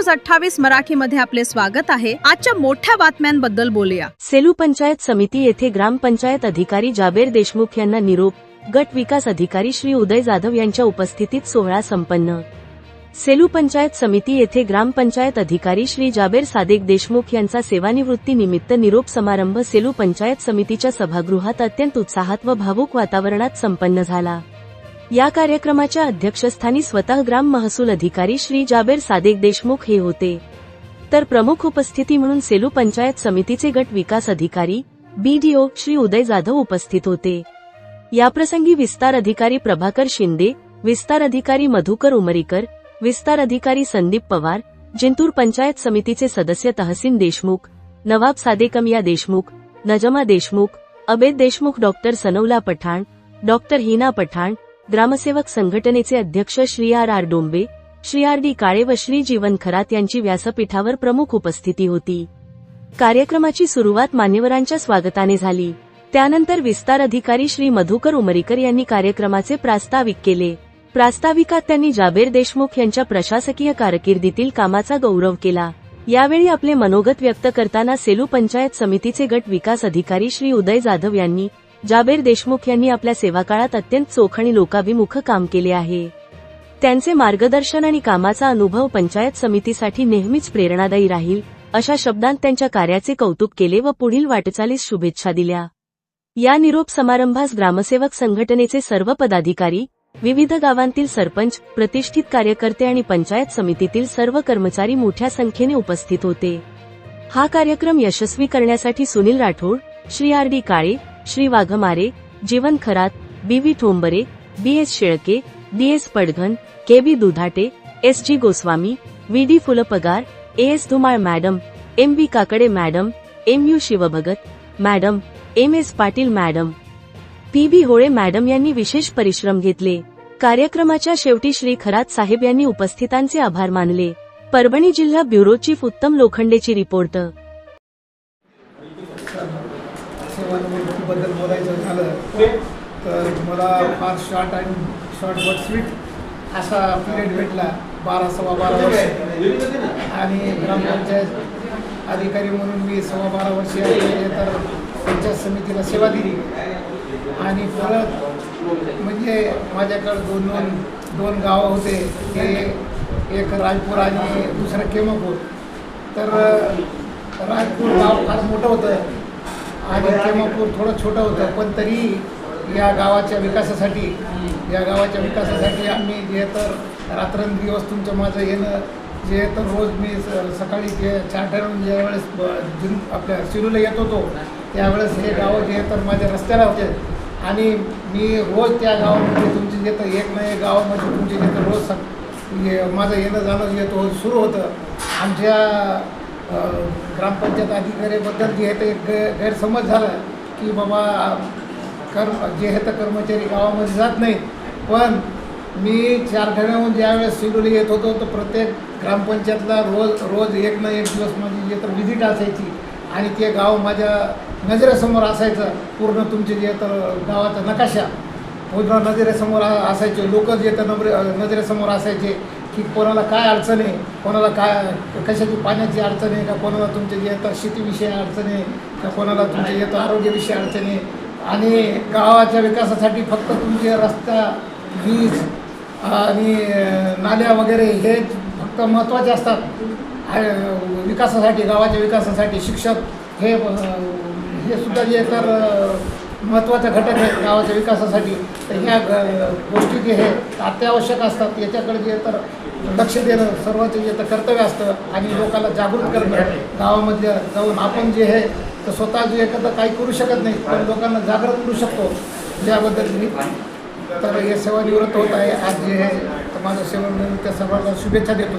28 मराठीमध्ये आपले स्वागत आहे। आजच्या मोठ्या बातम्यांबद्दल बोलूया। सेलू पंचायत समिती येथे ग्रामपंचायत अधिकारी जाबेर देशमुख यांना निरोप, गट विकास अधिकारी श्री उदय जाधव यांच्या उपस्थितीत सोहळा संपन्न। सेलू पंचायत समिती येथे ग्रामपंचायत अधिकारी श्री जाबेर सादेक देशमुख यांचा सेवानिवृत्ती निमित्त निरोप समारंभ सेलू पंचायत समितीच्या सभागृहात अत्यंत उत्साहात व भावुक वातावरणात संपन्न झाला। या कार्यक्रमाच्या अध्यक्षस्थानी स्वतः ग्राम महसूल अधिकारी श्री जाबेर सादेक देशमुख हे होते, तर प्रमुख उपस्थिती म्हणून सेलू पंचायत समितीचे गट विकास अधिकारी BDO श्री उदय जाधव उपस्थित होते। याप्रसंगी विस्तार अधिकारी प्रभाकर शिंदे, विस्तार अधिकारी मधुकर उमरीकर, विस्तार अधिकारी संदीप पवार, जिंतूर पंचायत समितीचे सदस्य तहसीन देशमुख, नवाब सादेकमिया देशमुख, नजमा देशमुख, अबेद देशमुख, डॉक्टर सनौला पठाण, डॉक्टर हिना पठाण, ग्रामसेवक संघटनेचे अध्यक्ष श्री RR डोंबे, श्री RD काळे व श्री जीवन खरात यांची व्यासपीठावर प्रमुख उपस्थिती होती। कार्यक्रमाची सुरुवात मान्यवरांच्या स्वागताने झाली। त्यानंतर विस्तार अधिकारी श्री मधुकर उमरीकर यांनी कार्यक्रमाचे प्रास्ताविक केले। प्रास्ताविकात त्यांनी जाबेर देशमुख यांच्या प्रशासकीय कारकिर्दीतील कामाचा गौरव केला। यावेळी आपले मनोगत व्यक्त करताना सेलू पंचायत समितीचे गट विकास अधिकारी श्री उदय जाधव यांनी जाबेर देशमुख यांनी आपल्या सेवाकाळात अत्यंत चोख आणि लोकाभिमुख काम केले आहे। त्यांचे मार्गदर्शन आणि कामाचा अनुभव पंचायत समितीसाठी नेहमीच प्रेरणादायी राहील, अशा शब्दांत त्यांच्या कार्याचे कौतुक केले व पुढील वाटचालीस शुभेच्छा दिल्या। या निरोप समारंभास ग्रामसेवक संघटनेचे सर्व पदाधिकारी, विविध गावांतील सरपंच, प्रतिष्ठित कार्यकर्ते आणि पंचायत समितीतील सर्व कर्मचारी मोठ्या संख्येने उपस्थित होते। हा कार्यक्रम यशस्वी करण्यासाठी Sunil Rathod, Shri RD Kale, Shri Waghmare, Jeevan Kharat, BV Thombare, BS Shelke, DS Padghan, KB Dudhate, SG Goswami, VD Phulpagar, AS Dhumal madam, MB Kakade madam, MU Shivbhagat madam, MS Patil madam, PB Hole madam यांनी विशेष परिश्रम घेतले। कार्यक्रमाच्या शेवटी श्री खरात साहेब यांनी उपस्थितांचे आभार मानले। परभणी जिल्हा ब्युरो चीफ उत्तम लोखंडेची रिपोर्ट। सेवानिवृत्तीबद्दल बोलायचं झालं तर मला फार शॉर्ट बट स्वीट असा पिरियड भेटला, 12-12.25 वर्ष, आणि ग्रामपंचायत अधिकारी म्हणून मी 12.25 वर्ष तर पंचायत समितीला सेवा दिली। आणि परत म्हणजे माझ्याकडे दोन गावं होते, ते एक राजपूर आणि दुसरं केमापूर। तर राजपूर गाव फार मोठं होतं आणि केमापूर थोडं छोटं होतं, पण तरी या गावाच्या विकासासाठी आम्ही जे तर रात्रंदिवस तुमचं माझं येणं जे तर रोज मी सकाळी जे 4 ठरवून ज्यावेळेस आपल्या सिरूला येत होतो त्यावेळेस हे गावं जे तर माझ्या रस्त्याला होते, आणि मी रोज त्या गावामध्ये तुमचे जे तर एक ना एक गावामध्ये तुमचे जे तर रोज माझं येणं जाणं सुरू होतं। आमच्या ग्रामपंचायत अधिकाऱ्याबद्दल जे आहे ते एक गैरसमज झाला की बाबा जे आहे तर कर्मचारी गावामध्ये जात नाहीत, पण मी 4 ठरवून ज्यावेळेस सिडोली येत होतो तर प्रत्येक ग्रामपंचायतला रोज एक ना एक दिवस माझी जे तर व्हिजिट असायची, आणि ते गाव माझ्या नजरेसमोर असायचं। पूर्ण तुमचे जे तर गावाचा नकाशा पूर्ण नजरेसमोर असायचे, लोक जे तर नजरेसमोर असायचे की कोणाला काय अडचण आहे, कोणाला काय कशाची पाण्याची अडचण आहे, का कोणाला तुमचे जे तर शेतीविषयी अडचण आहे, का कोणाला तुमचे जे तर आरोग्याविषयी अडचण आहे। आणि गावाच्या विकासासाठी फक्त तुमचे रस्ता, वीज आणि नाल्या वगैरे हे फक्त महत्त्वाचे असतात विकासासाठी, गावाच्या विकासासाठी। शिक्षक हे सुद्धा जे तर महत्त्वाचा घटक आहे गावाच्या विकासासाठी। तर ह्या गोष्टी जे हे अत्यावश्यक असतात, याच्याकडे जे तर लक्ष देणं सर्वांचं जे तर कर्तव्य असतं, आणि लोकांना जागृत करणं गावामध्ये जाऊन। आपण जे आहे तर स्वतः जे एखादं काही करू शकत नाही, पण लोकांना जागृत करू शकतो, याबद्दल मी तर हे सेवानिवृत्त होत आहे आज जे आहे तर माझं सेवानिवृत्त सर्वांना शुभेच्छा देतो।